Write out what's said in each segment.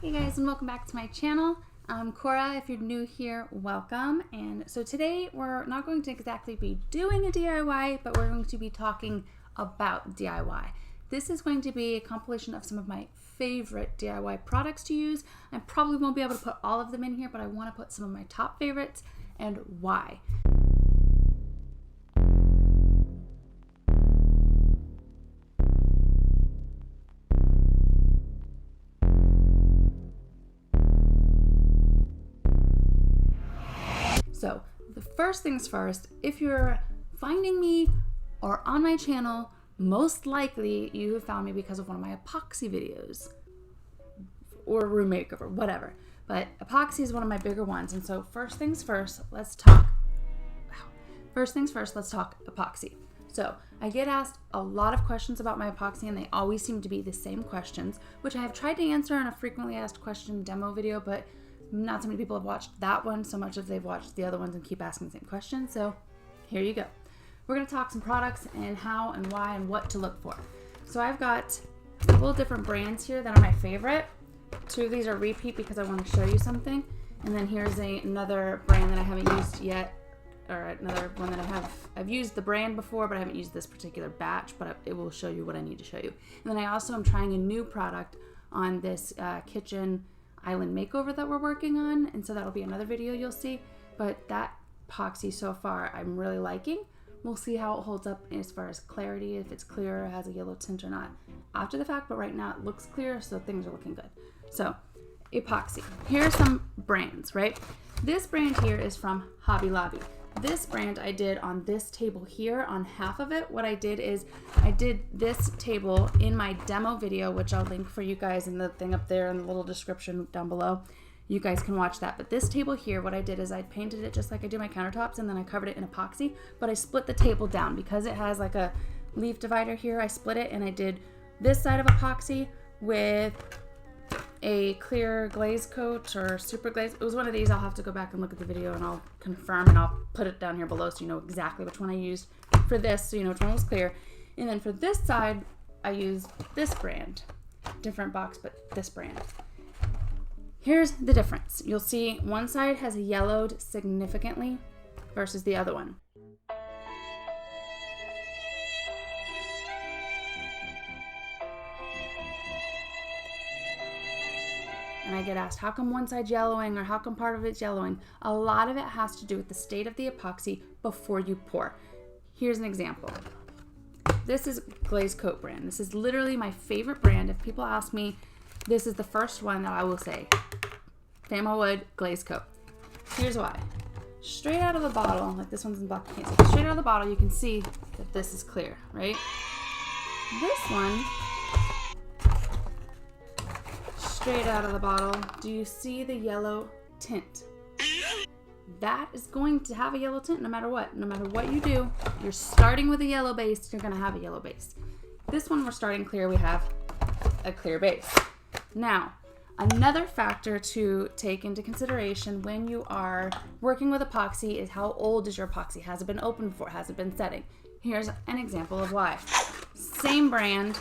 Hey guys, and welcome back to my channel. I'm Cora. If you're new here, welcome. And so today we're not going to exactly be doing a DIY, but we're going to be talking about DIY. This is going to be a compilation of some of my favorite DIY products to use. I probably won't be able to put all of them in here, but I want to put some of my top favorites and why. So the first things first, if you're finding me or on my channel, most likely you have found me because of one of my epoxy videos or room makeover, whatever. But epoxy is one of my bigger ones. And so first things first, let's talk epoxy. So I get asked a lot of questions about my epoxy and they always seem to be the same questions, which I have tried to answer in a frequently asked question demo video, but not so many people have watched that one so much as they've watched the other ones and keep asking the same question. So here you go. We're going to talk some products and how and why and what to look for. So I've got a couple of different brands here that are my favorite. Two of these are repeat because I want to show you something. And then here's another brand that I haven't used yet, or another one that I've used the brand before, but I haven't used this particular batch, but it will show you what I need to show you. And then I also am trying a new product on this kitchen island makeover that we're working on, and so that'll be another video you'll see. But that epoxy so far I'm really liking. We'll see how it holds up as far as clarity, if it's clear or has a yellow tint or not after the fact, but right now it looks clear, so things are looking good. So epoxy, here are some brands, right? This brand here is from Hobby Lobby. This brand I did on this table here on half of it. What I did is I did this table in my demo video, which I'll link for you guys in the thing up there in the little description down below. You guys can watch that. But this table here, what I did is I painted it just like I do my countertops, and then I covered it in epoxy, but I split the table down because it has like a leaf divider here. I split it and I did this side of epoxy with a clear glaze coat or super glaze. It was one of these. I'll have to go back and look at the video and I'll confirm, and I'll put it down here below so you know exactly which one I used for this, so you know which one was clear. And then for this side I used this brand, different box but this brand. Here's the difference. You'll see one side has yellowed significantly versus the other one. And I get asked, how come one side's yellowing or how come part of it's yellowing? A lot of it has to do with the state of the epoxy before you pour. Here's an example. This is Glaze Coat brand. This is literally my favorite brand. If people ask me, this is the first one that I will say, Famo Wood Glaze Coat. Here's why. Straight out of the bottle, like this one's in black, you can't see. Straight out of the bottle, you can see that this is clear, right? This one, straight out of the bottle, do you see the yellow tint? That is going to have a yellow tint no matter what. No matter what you do, you're starting with a yellow base, you're going to have a yellow base. This one we're starting clear, we have a clear base. Now, another factor to take into consideration when you are working with epoxy is how old is your epoxy? Has it been opened before? Has it been setting? Here's an example of why. Same brand,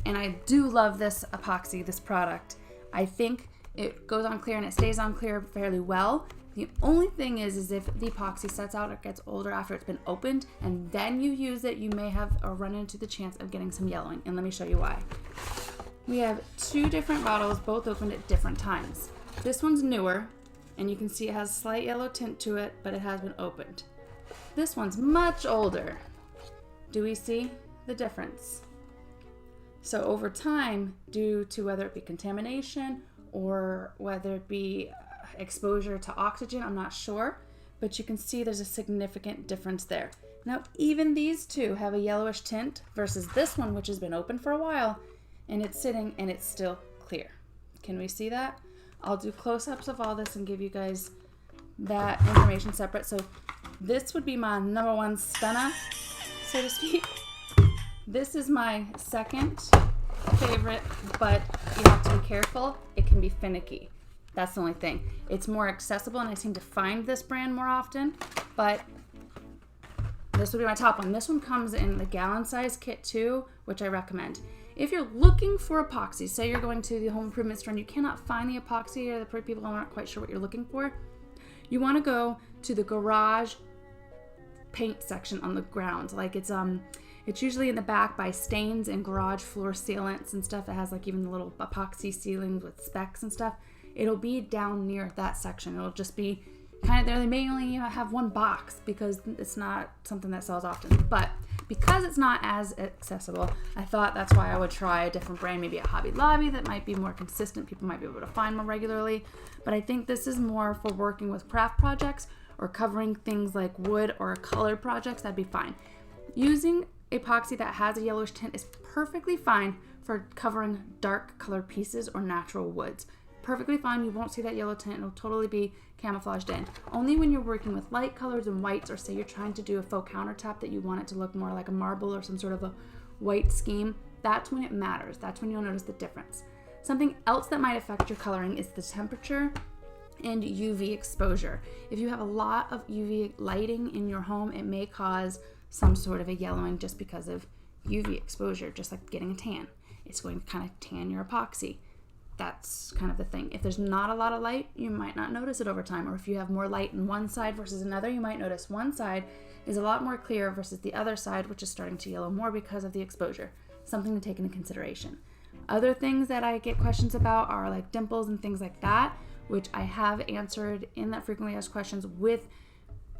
and I do love this epoxy, this product. I think it goes on clear and it stays on clear fairly well. The only thing is if the epoxy sets out or gets older after it's been opened and then you use it, you may have or run into the chance of getting some yellowing. And let me show you why. We have two different bottles, both opened at different times. This one's newer, and you can see it has a slight yellow tint to it, but it has been opened. This one's much older. Do we see the difference? So over time, due to whether it be contamination or whether it be exposure to oxygen, I'm not sure, but you can see there's a significant difference there. Now, even these two have a yellowish tint versus this one, which has been open for a while, and it's sitting and it's still clear. Can we see that? I'll do close-ups of all this and give you guys that information separate. So this would be my number one stunner, so to speak. This is my second favorite, but you have to be careful. It can be finicky. That's the only thing. It's more accessible, and I seem to find this brand more often, but this would be my top one. This one comes in the gallon size kit too, which I recommend. if you're looking for epoxy, say you're going to the home improvement store and you cannot find the epoxy, or the people aren't quite sure what you're looking for, you want to go to the garage paint section on the ground. Like it's usually in the back by stains and garage floor sealants and stuff. It has like even the little epoxy ceilings with specks and stuff. It'll be down near that section. It'll just be kind of there. They may only have one box because it's not something that sells often. But because it's not as accessible, I thought that's why I would try a different brand, maybe at Hobby Lobby, that might be more consistent. People might be able to find more regularly. But I think this is more for working with craft projects or covering things like wood or color projects. That'd be fine. Using epoxy that has a yellowish tint is perfectly fine for covering dark color pieces or natural woods. Perfectly fine. You won't see that yellow tint. It'll totally be camouflaged in. Only when you're working with light colors and whites, or say you're trying to do a faux countertop that you want it to look more like a marble or some sort of a white scheme, that's when it matters. That's when you'll notice the difference. Something else that might affect your coloring is the temperature and UV exposure. If you have a lot of UV lighting in your home, it may cause some sort of a yellowing just because of UV exposure, just like getting a tan. It's going to kind of tan your epoxy. That's kind of the thing. If there's not a lot of light, you might not notice it over time. Or if you have more light in one side versus another, you might notice one side is a lot more clear versus the other side, which is starting to yellow more because of the exposure. Something to take into consideration. Other things that I get questions about are like dimples and things like that, which I have answered in that frequently asked questions with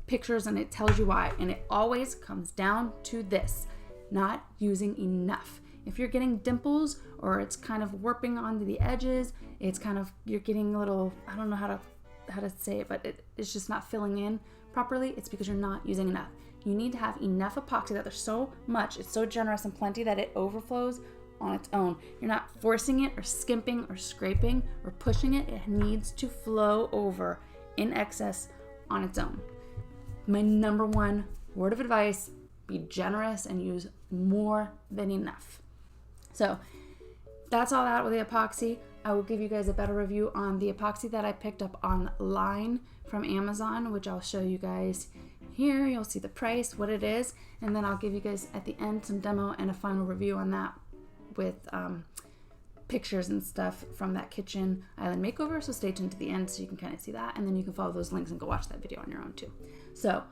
pictures, and it tells you why. And it always comes down to this: not using enough. If you're getting dimples or it's kind of warping onto the edges, it's kind of, you're getting a little, I don't know how to say it, but it's just not filling in properly, it's because you're not using enough. You need to have enough epoxy that there's so much, it's so generous and plenty that it overflows on its own. You're not forcing it or skimping or scraping or pushing it. It needs to flow over in excess on its own. My number one word of advice: be generous and use more than enough. So that's all that with the epoxy. I will give you guys a better review on the epoxy that I picked up online from Amazon, which I'll show you guys here. You'll see the price, what it is, and then I'll give you guys at the end some demo and a final review on that with pictures and stuff from that kitchen island makeover. So stay tuned to the end so you can kind of see that, and then you can follow those links and go watch that video on your own too. So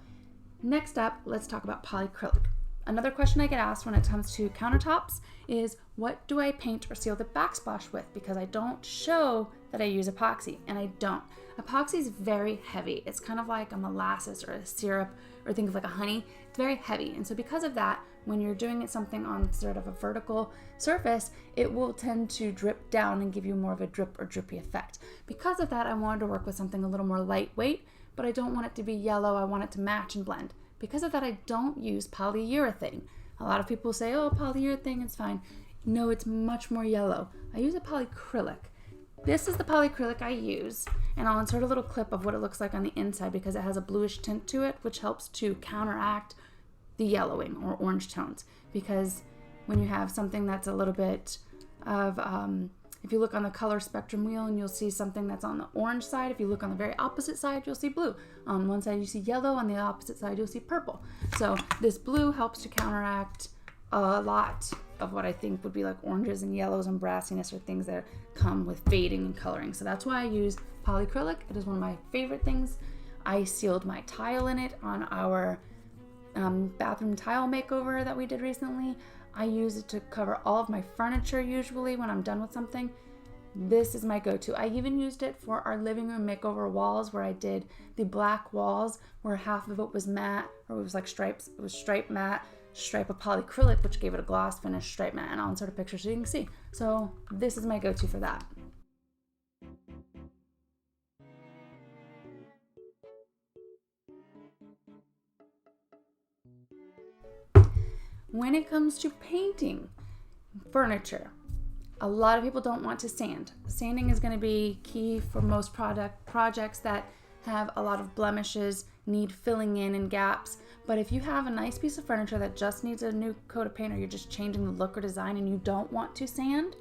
next up, let's talk about polyacrylic. Another question I get asked when it comes to countertops is, what do I paint or seal the backsplash with? Because I don't show that I use epoxy, and I don't. Epoxy is very heavy. It's kind of like a molasses or a syrup, or think of like a honey. It's very heavy, and so because of that, when you're doing something on sort of a vertical surface, it will tend to drip down and give you more of a drip or drippy effect. Because of that, I wanted to work with something a little more lightweight, but I don't want it to be yellow. I want it to match and blend. Because of that, I don't use polyurethane. A lot of people say, oh, polyurethane is fine. No, it's much more yellow. I use a polyacrylic. This is the polyacrylic I use, and I'll insert a little clip of what it looks like on the inside because it has a bluish tint to it, which helps to counteract the yellowing or orange tones. Because when you have something that's a little bit of, if you look on the color spectrum wheel and you'll see something that's on the orange side, if you look on the very opposite side, you'll see blue. On one side you see yellow, on the opposite side you'll see purple. So this blue helps to counteract a lot of what I think would be like oranges and yellows and brassiness, or things that come with fading and coloring. So that's why I use polyacrylic. It is one of my favorite things. I sealed my tile in it on our bathroom tile makeover that we did recently. I use it to cover all of my furniture usually when I'm done with something. This is my go-to. I even used it for our living room makeover walls, where I did the black walls where half of it was matte, or it was like stripes. It was stripe matte, stripe of polyacrylic, which gave it a gloss finish, stripe matte, and I'll insert a picture so you can see. So this is my go-to for that. When it comes to painting furniture, a lot of people don't want to sand. Sanding is going to be key for most projects that have a lot of blemishes, need filling in and gaps. But if you have a nice piece of furniture that just needs a new coat of paint, or you're just changing the look or design and you don't want to sand,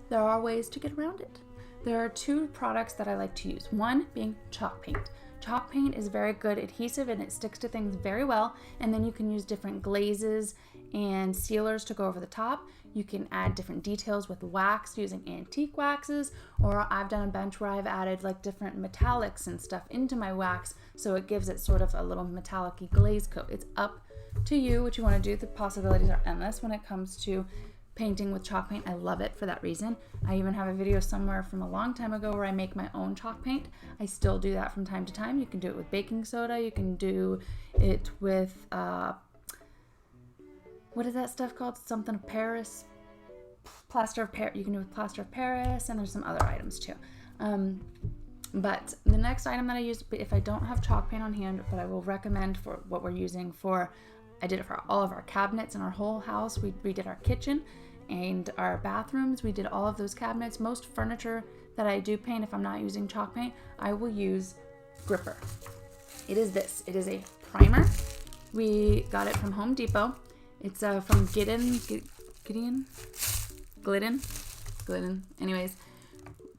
there are ways to get around it. There are two products that I like to use. One being chalk paint. Chalk paint is very good adhesive and it sticks to things very well, and then you can use different glazes and sealers to go over the top. You can add different details with wax using antique waxes, or I've done a bench where I've added like different metallics and stuff into my wax, so it gives it sort of a little metallic-y glaze coat. It's up to you what you want to do. The possibilities are endless when it comes to painting with chalk paint. I love it for that reason. I even have a video somewhere from a long time ago where I make my own chalk paint. I still do that from time to time. You can do it with baking soda. You can do it with, what is that stuff called? Something of Paris? Plaster of Paris. You can do it with plaster of Paris, and there's some other items too. But the next item that I use, if I don't have chalk paint on hand, but I will recommend for what we're using for, I did it for all of our cabinets in our whole house. We redid our kitchen and our bathrooms. We did all of those cabinets. Most furniture that I do paint, if I'm not using chalk paint, I will use Gripper. It is this. It is a primer. We got it from Home Depot. It's from Glidden. Anyways,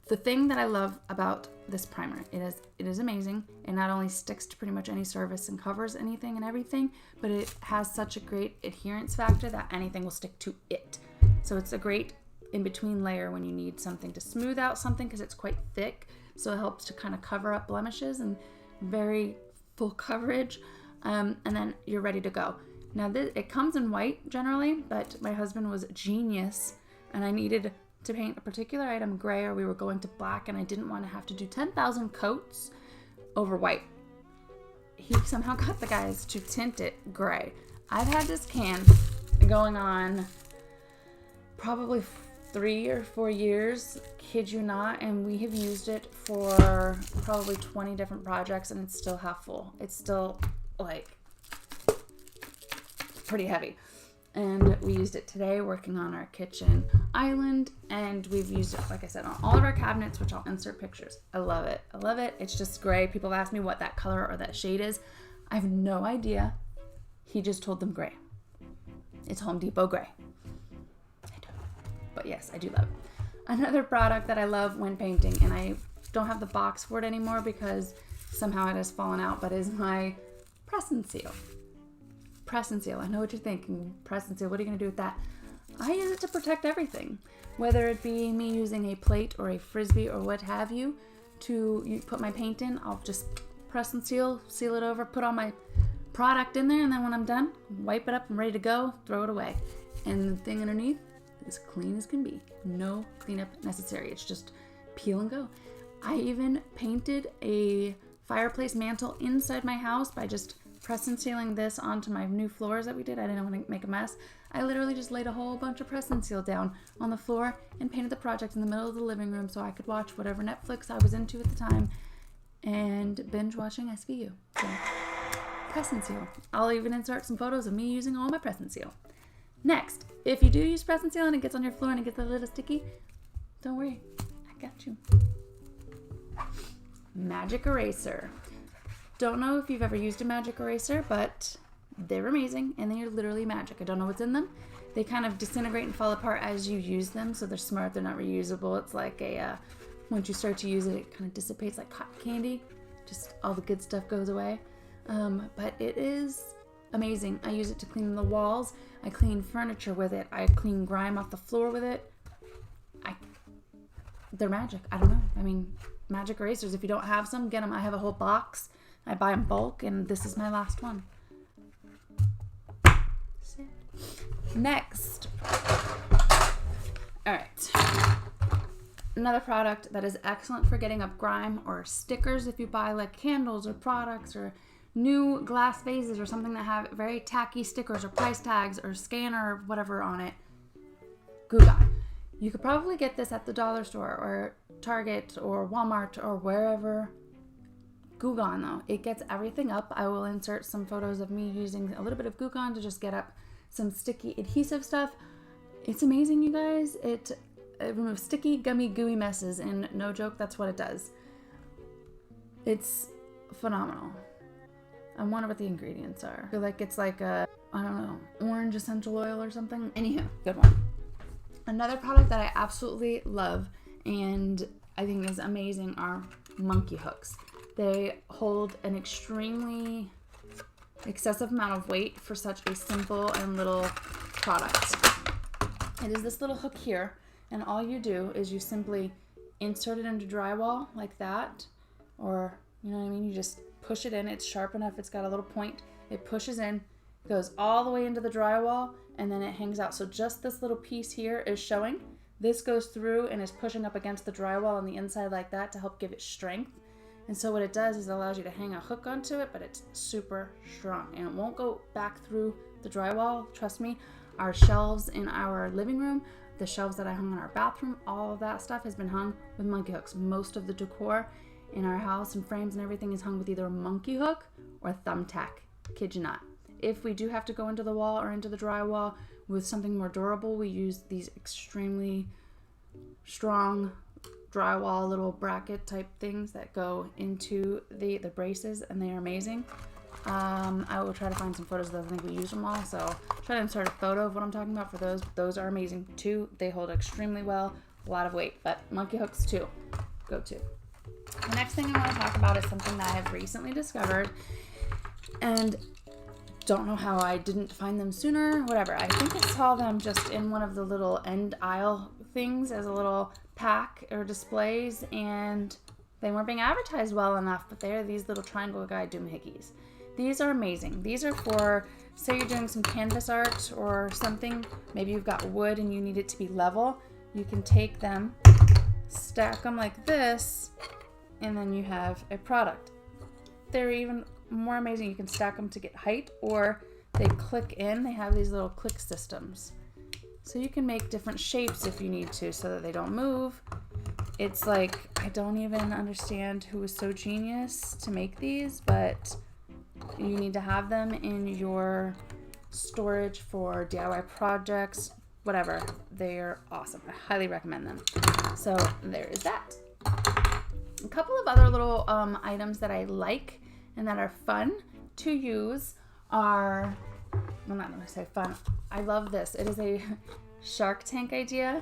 the thing that I love about this primer, it is amazing. It not only sticks to pretty much any surface and covers anything and everything, but it has such a great adherence factor that anything will stick to it. So it's a great in-between layer when you need something to smooth out something, because it's quite thick, so it helps to kind of cover up blemishes and very full coverage, and then you're ready to go. Now it comes in white generally, but my husband was a genius, and I needed to paint a particular item gray, or we were going to black, and I didn't want to have to do 10,000 coats over white. He somehow got the guys to tint it gray. I've had this can going on probably 3 or 4 years, kid you not, and we have used it for probably 20 different projects, and it's still half full. It's still like pretty heavy. And we used it today working on our kitchen island, and we've used it, like I said, on all of our cabinets, which I'll insert pictures. I love it. I love it. It's just gray. People have asked me what that color or that shade is. I have no idea. He just told them gray. It's Home Depot gray. I don't know. But yes, I do love it. Another product that I love when painting, and I don't have the box for it anymore because somehow it has fallen out, but is my press and seal. Press and seal. I know what you're thinking. Press and seal. What are you going to do with that? I use it to protect everything. Whether it be me using a plate or a frisbee or what have you to put my paint in, I'll just press and seal it over, put all my product in there, and then when I'm done, wipe it up and ready to go, throw it away. And the thing underneath is clean as can be. No cleanup necessary. It's just peel and go. I even painted a fireplace mantle inside my house by just press and sealing this onto my new floors that we did. I didn't want to make a mess. I literally just laid a whole bunch of press and seal down on the floor and painted the project in the middle of the living room so I could watch whatever Netflix I was into at the time and binge watching SVU. So, press and seal. I'll even insert some photos of me using all my press and seal. Next, if you do use press and seal and it gets on your floor and it gets a little sticky, don't worry, I got you. Magic eraser. Don't know if you've ever used a magic eraser, but they're amazing and they are literally magic. I don't know what's in them. They kind of disintegrate and fall apart as you use them, so they're smart. They're not reusable. It's like once you start to use it, it kind of dissipates like cotton candy. Just all the good stuff goes away. But it is amazing. I use it to clean the walls. I clean furniture with it. I clean grime off the floor with it. They're magic. I don't know. I mean, magic erasers. If you don't have some, get them. I have a whole box. I buy in bulk, and this is my last one. Next. All right. Another product that is excellent for getting up grime or stickers if you buy like candles or products or new glass vases or something that have very tacky stickers or price tags or scanner or whatever on it. Glue Gun. You could probably get this at the dollar store or Target or Walmart or wherever. Glue Gun though, it gets everything up. I will insert some photos of me using a little bit of Glue Gun to just get up some sticky adhesive stuff. It's amazing, you guys. It removes sticky, gummy, gooey messes, and no joke, that's what it does. It's phenomenal. I wonder what the ingredients are. I feel like it's like a, I don't know, orange essential oil or something. Anywho, good one. Another product that I absolutely love and I think is amazing are monkey hooks. They hold an extremely excessive amount of weight for such a simple and little product. It is this little hook here, and all you do is you simply insert it into drywall like that, or you know what I mean, you just push it in. It's sharp enough, it's got a little point. It pushes in, goes all the way into the drywall, and then it hangs out. So just this little piece here is showing. This goes through and is pushing up against the drywall on the inside like that to help give it strength. And so what it does is it allows you to hang a hook onto it, but it's super strong and it won't go back through the drywall. Trust me, our shelves in our living room, the shelves that I hung in our bathroom, all of that stuff has been hung with monkey hooks. Most of the decor in our house and frames and everything is hung with either a monkey hook or thumbtack. Kid you not. If we do have to go into the wall or into the drywall with something more durable, we use these extremely strong drywall little bracket type things that go into the braces, and they are amazing. I will try to find some photos that I think we used them all, so try to insert a photo of what I'm talking about for those. Those are amazing too. They hold extremely well, a lot of weight, but monkey hooks too, go to. The next thing I want to talk about is something that I have recently discovered, and don't know how I didn't find them sooner, whatever. I think I saw them just in one of the little end aisle things as a little pack or displays, and they weren't being advertised well enough, but they're these little triangle guide doohickeys. These are amazing. These are for, say you're doing some canvas art or something, maybe you've got wood and you need it to be level. You can take them, stack them like this, and then you have a product. They're even more amazing. You can stack them to get height, or they click in. They have these little click systems. So you can make different shapes if you need to so that they don't move. It's like, I don't even understand who was so genius to make these, but you need to have them in your storage for DIY projects, whatever. They're awesome. I highly recommend them. So there is that. A couple of other little items that I like and that are fun to use are, well, not going to say fun. I love this. It is a Shark Tank idea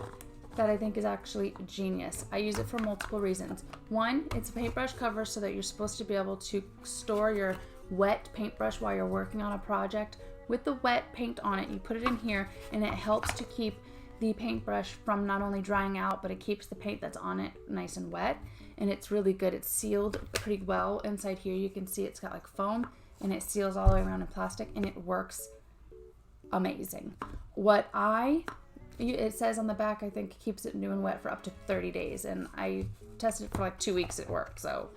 that I think is actually genius. I use it for multiple reasons. One, it's a paintbrush cover so that you're supposed to be able to store your wet paintbrush while you're working on a project. With the wet paint on it, you put it in here and it helps to keep the paintbrush from not only drying out, but it keeps the paint that's on it nice and wet. And it's really good. It's sealed pretty well. Inside here you can see it's got like foam, and it seals all the way around in plastic, and it works amazing. It says on the back, I think, keeps it new and wet for up to 30 days, and I tested it for like 2 weeks. It worked, so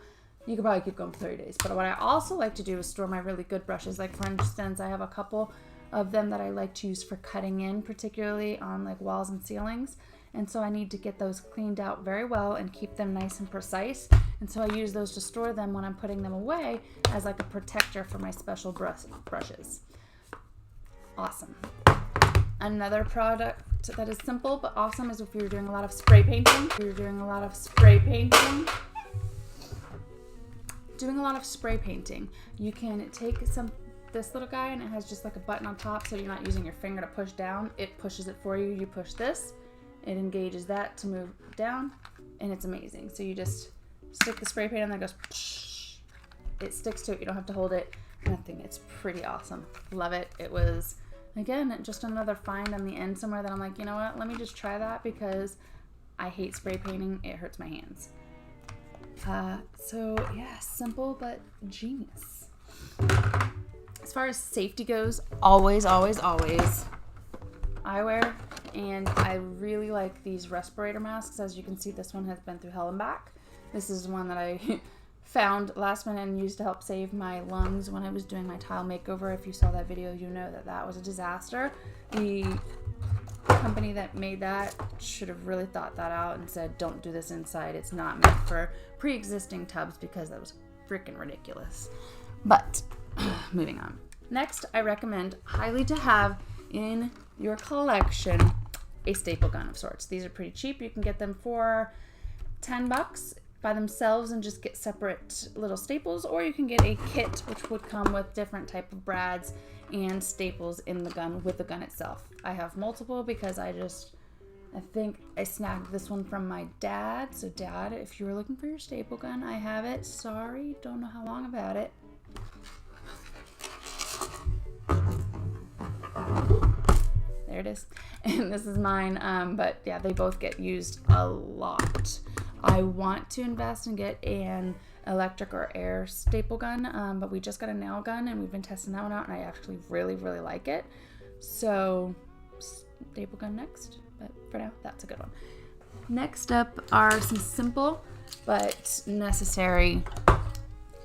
you could probably keep going for 30 days. But what I also like to do is store my really good brushes. Like for instance, I have a couple of them that I like to use for cutting in, particularly on like walls and ceilings. And so I need to get those cleaned out very well and keep them nice and precise. And so I use those to store them when I'm putting them away as like a protector for my special brushes. Awesome. Another product that is simple but awesome is if you're doing a lot of spray painting. You can take this little guy, and it has just like a button on top, so you're not using your finger to push down. It pushes it for you. You push this, it engages that to move down, and it's amazing. So you just stick the spray paint on there, it goes psh, it sticks to it. You don't have to hold it, nothing. It's pretty awesome. Love it. It was, again, just another find on the end somewhere that I'm like, you know what, let me just try that because I hate spray painting. It hurts my hands. So yeah, simple but genius. As far as safety goes, always eyewear, and I really like these respirator masks. As you can see, this one has been through hell and back. This is one that I found last minute and used to help save my lungs when I was doing my tile makeover. If you saw that video, you know that was a disaster. The company that made that should have really thought that out and said, don't do this inside. It's not meant for pre-existing tubs, because that was freaking ridiculous. But moving on. Next, I recommend highly to have in your collection a staple gun of sorts. These are pretty cheap. You can get them for $10 by themselves and just get separate little staples, or you can get a kit which would come with different type of brads and staples in the gun with the gun itself. I have multiple because I think I snagged this one from my dad. So Dad, if you were looking for your staple gun, I have it. Sorry, don't know how long I've had it. there it is. And this is mine, but yeah, they both get used a lot. I want to invest and get an electric or air staple gun, but we just got a nail gun and we've been testing that one out, and I actually really like it. So staple gun next, but for now, that's a good one. Next up are some simple but necessary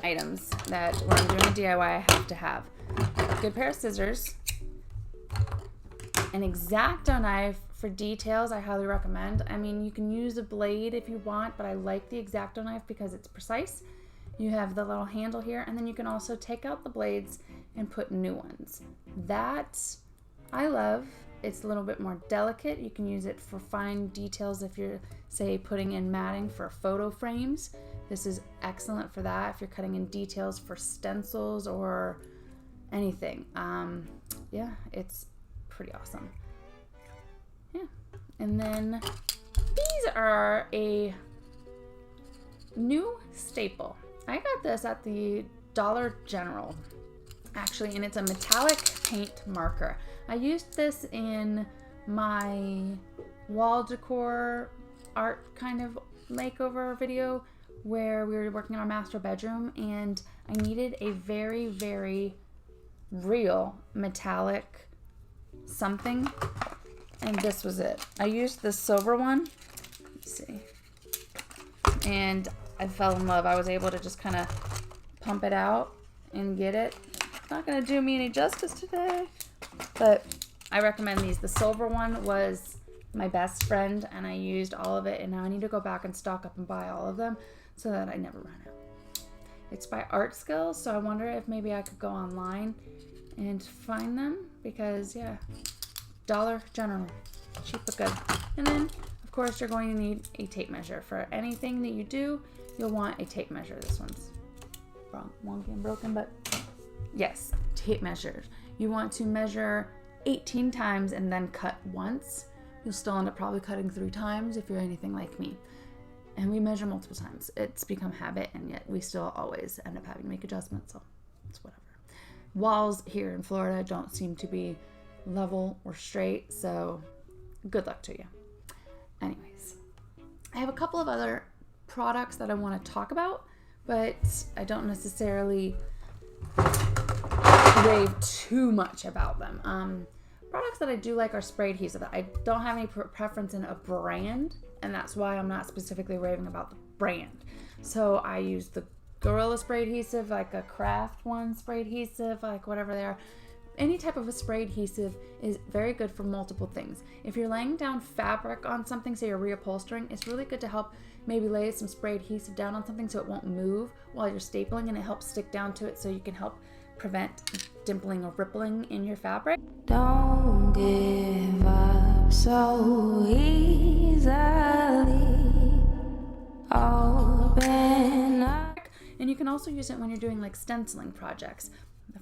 items that when I'm doing a DIY, I have to have. A good pair of scissors, an Exacto knife for details, I highly recommend. I mean, you can use a blade if you want, but I like the Exacto knife because it's precise. You have the little handle here, and then you can also take out the blades and put new ones. That I love. It's a little bit more delicate. You can use it for fine details if you're, say, putting in matting for photo frames. This is excellent for that if you're cutting in details for stencils or anything. Yeah, it's pretty awesome. Yeah, and then these are a new staple. I got this at the Dollar General, actually, and it's a metallic paint marker. I used this in my wall decor art kind of makeover video where we were working on our master bedroom, and I needed a very real metallic something, and this was it. I used the silver one. Let's see. And I fell in love. I was able to just kind of pump it out and get it. It's not going to do me any justice today, but I recommend these. The silver one was my best friend, and I used all of it, and now I need to go back and stock up and buy all of them so that I never run out. It's by Art Skills, so I wonder if maybe I could go online and find them, because yeah, Dollar General, cheap but good. And then of course you're going to need a tape measure. For anything that you do, you'll want a tape measure. This one's wrong, wonky and broken, but yes, tape measures. You want to measure 18 times and then cut once. You'll still end up probably cutting 3 times if you're anything like me. And we measure multiple times. It's become habit, and yet we still always end up having to make adjustments, so it's whatever. Walls here in Florida don't seem to be level or straight, so good luck to you. Anyways, I have a couple of other products that I want to talk about, but I don't necessarily rave too much about them. Products that I do like are spray adhesive. I don't have any preference in a brand, and that's why I'm not specifically raving about the brand. So I use the Gorilla spray adhesive, like a craft one spray adhesive, like whatever they are. Any type of a spray adhesive is very good for multiple things. If you're laying down fabric on something, say you're reupholstering, it's really good to help maybe lay some spray adhesive down on something so it won't move while you're stapling, and it helps stick down to it so you can help prevent dimpling or rippling in your fabric. Don't give up so easily. Open up. And you can also use it when you're doing like stenciling projects.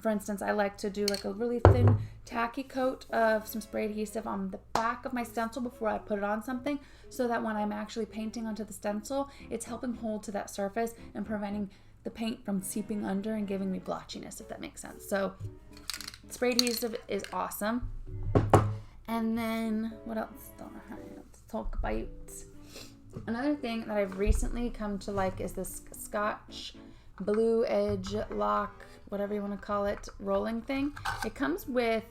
For instance, I like to do like a really thin tacky coat of some spray adhesive on the back of my stencil before I put it on something, so that when I'm actually painting onto the stencil, it's helping hold to that surface and preventing the paint from seeping under and giving me blotchiness, if that makes sense. So spray adhesive is awesome. And then what else? Let's talk about another thing that I've recently come to like is this Scotch Blue Edge Lock, whatever you want to call it, rolling thing. It comes with,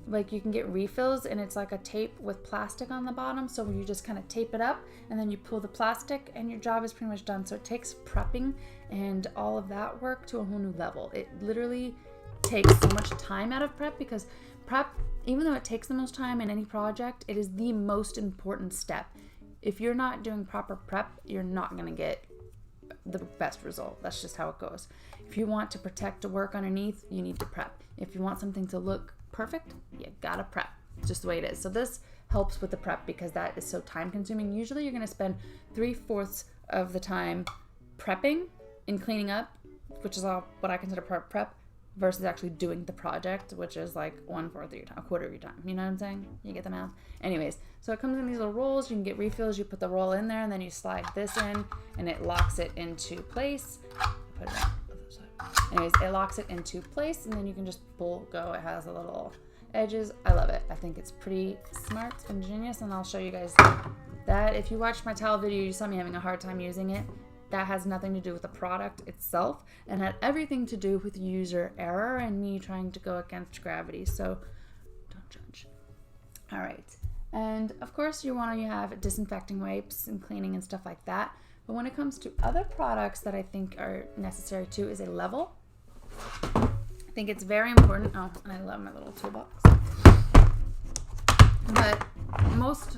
like, you can get refills, and it's like a tape with plastic on the bottom, so you just kind of tape it up and then you pull the plastic and your job is pretty much done. So it takes prepping and all of that work to a whole new level. It literally takes so much time out of prep, because prep, even though it takes the most time in any project, it is the most important step. If you're not doing proper prep, you're not going to get the best result. That's just how it goes. If you want to protect the work underneath, you need to prep. If you want something to look perfect, you gotta prep. It's just the way it is. So this helps with the prep because that is so time consuming. Usually you're going to spend 3/4 of the time prepping and cleaning up, which is all what I consider prep, versus actually doing the project, which is like 1/4 of your time, a quarter of your time. You know what I'm saying? You get the math? Anyways, so it comes in these little rolls. You can get refills. You put the roll in there, and then you slide this in, and it locks it into place. Put it on the other side. Anyways, it locks it into place, and then you can just go. It has a little edges. I love it. I think it's pretty smart and genius, and I'll show you guys that. If you watched my towel video, you saw me having a hard time using it. That has nothing to do with the product itself and had everything to do with user error and me trying to go against gravity. So don't judge. All right. And of course you want to have disinfecting wipes and cleaning and stuff like that. But when it comes to other products that I think are necessary too is a level. I think it's very important. Oh, and I love my little toolbox. But most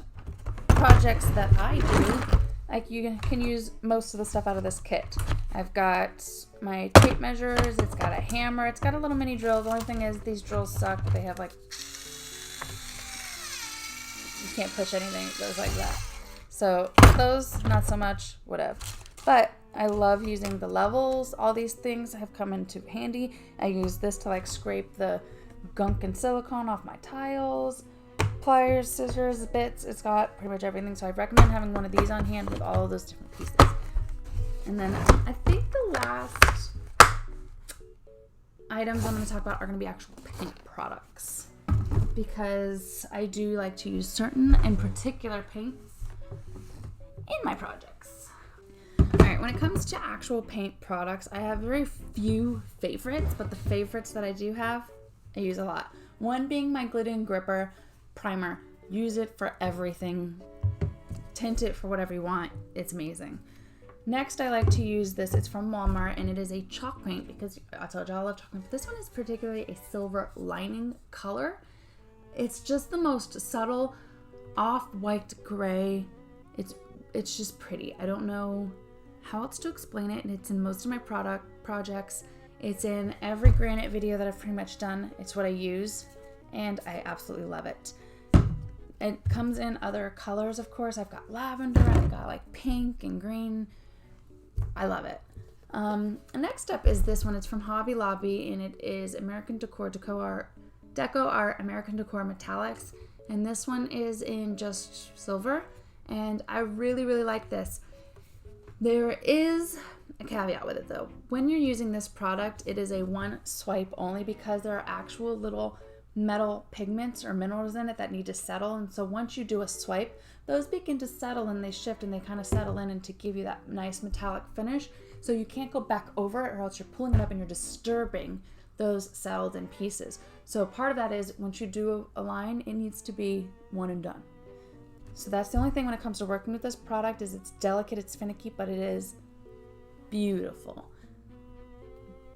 projects that I do, like you can use most of the stuff out of this kit. I've got my tape measures, it's got a hammer, it's got a little mini drill. The only thing is these drills suck. They have like, you can't push anything, it goes like that. So those, not so much, whatever. But I love using the levels. All these things have come into handy. I use this to like scrape the gunk and silicone off my tiles. Pliers, scissors, bits, it's got pretty much everything. So I recommend having one of these on hand with all of those different pieces. And then I think the last items I'm going to talk about are going to be actual paint products, because I do like to use certain and particular paints in my projects. All right, when it comes to actual paint products, I have very few favorites, but the favorites that I do have, I use a lot. One being my Glitter and Gripper primer. Use it for everything. Tint it for whatever you want. It's amazing. Next, I like to use this. It's from Walmart, and it is a chalk paint, because I told you I love chalk paint. But this one is particularly a silver lining color. It's just the most subtle off-white gray. It's just pretty. I don't know how else to explain it, and it's in most of my projects. It's in every granite video that I've pretty much done. It's what I use, and I absolutely love it. It comes in other colors, of course. I've got lavender, I've got like pink and green. I love it. Next up is this one. It's from Hobby Lobby, and it is American Decor Deco Art American Decor Metallics. And this one is in just silver, and I really, really like this. There is a caveat with it though. When you're using this product, it is a one swipe only, because there are actual little metal pigments or minerals in it that need to settle, and so once you do a swipe, those begin to settle and they shift and they kind of settle in and to give you that nice metallic finish. So you can't go back over it, or else you're pulling it up and you're disturbing those settled in pieces. So part of that is once you do a line, it needs to be one and done. So that's the only thing when it comes to working with this product, is it's delicate, it's finicky, but it is beautiful.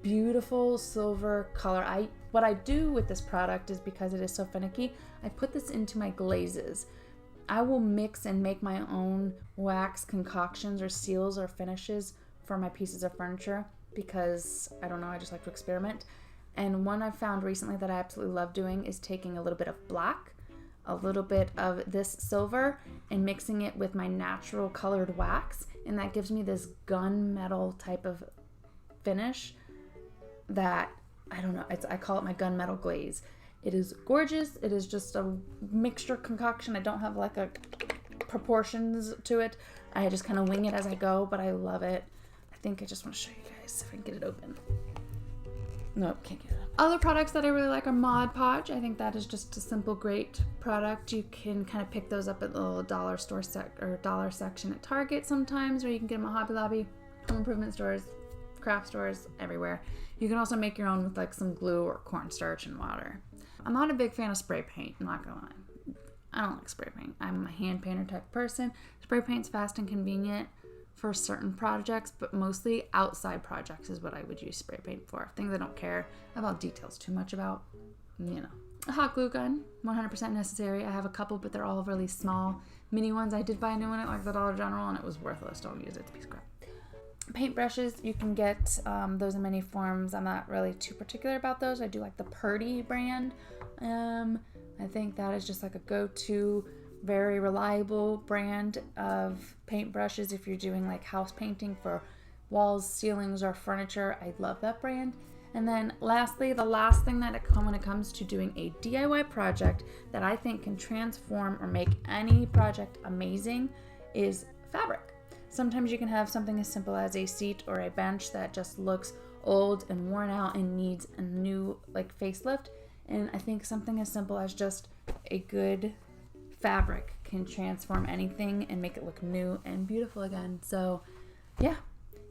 Beautiful silver color. What I do with this product is, because it is so finicky, I put this into my glazes. I will mix and make my own wax concoctions or seals or finishes for my pieces of furniture, because I don't know, I just like to experiment. And one I found recently that I absolutely love doing is taking a little bit of black, a little bit of this silver, and mixing it with my natural colored wax, and that gives me this gunmetal type of finish that, I don't know, I call it my Gunmetal Glaze. It is gorgeous. It is just a mixture concoction. I don't have like a proportions to it. I just kind of wing it as I go, but I love it. I think I just want to show you guys if I can get it open. Nope, can't get it. Other products that I really like are Mod Podge. I think that is just a simple, great product. You can kind of pick those up at the little dollar store dollar section at Target sometimes, or you can get them at Hobby Lobby, home improvement stores, craft stores, everywhere. You can also make your own with like some glue or cornstarch and water. I'm not a big fan of spray paint, I'm not gonna lie. I don't like spray paint. I'm a hand painter type person. Spray paint's fast and convenient for certain projects, but mostly outside projects is what I would use spray paint for. Things I don't care about details too much about, you know. A hot glue gun, 100% necessary. I have a couple, but they're all really small. Mini ones, I did buy a new one at like the Dollar General, and it was worthless. Don't use it, it's a piece of crap. Paint brushes, you can get those in many forms. I'm not really too particular about those. I do like the Purdy brand. I think that is just like a go-to, very reliable brand of paint brushes if you're doing like house painting for walls, ceilings, or furniture. I love that brand. And then lastly, the last thing that when it comes to doing a DIY project that I think can transform or make any project amazing is fabric. Sometimes you can have something as simple as a seat or a bench that just looks old and worn out and needs a new like facelift. And I think something as simple as just a good fabric can transform anything and make it look new and beautiful again. So yeah,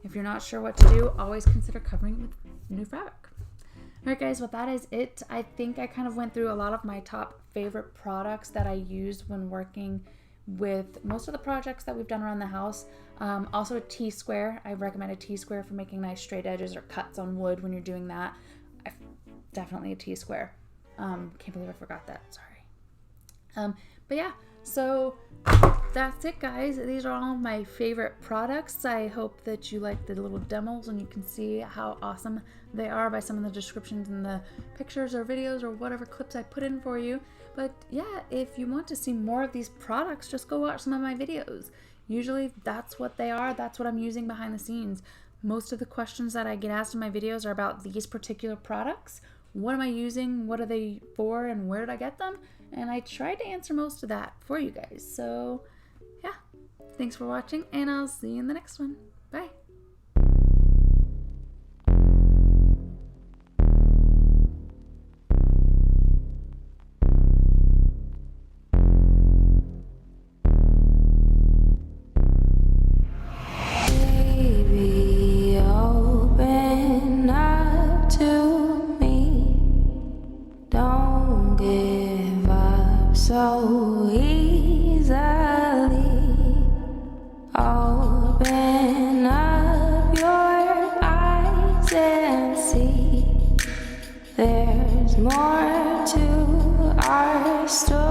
if you're not sure what to do, always consider covering it with new fabric. All right, guys, well, that is it. I think I kind of went through a lot of my top favorite products that I use when working with most of the projects that we've done around the house. Also a T-square. I recommend a T-square for making nice straight edges or cuts on wood when you're doing that. Definitely a T-square. Can't believe I forgot that. Sorry. But yeah, so that's it, guys. These are all my favorite products. I hope that you like the little demos and you can see how awesome they are by some of the descriptions in the pictures or videos or whatever clips I put in for you. But yeah, if you want to see more of these products, just go watch some of my videos. Usually that's what they are. That's what I'm using behind the scenes. Most of the questions that I get asked in my videos are about these particular products. What am I using? What are they for? And where did I get them? And I tried to answer most of that for you guys. So yeah, thanks for watching, and I'll see you in the next one. Bye. So easily open up your eyes and see there's more to our story.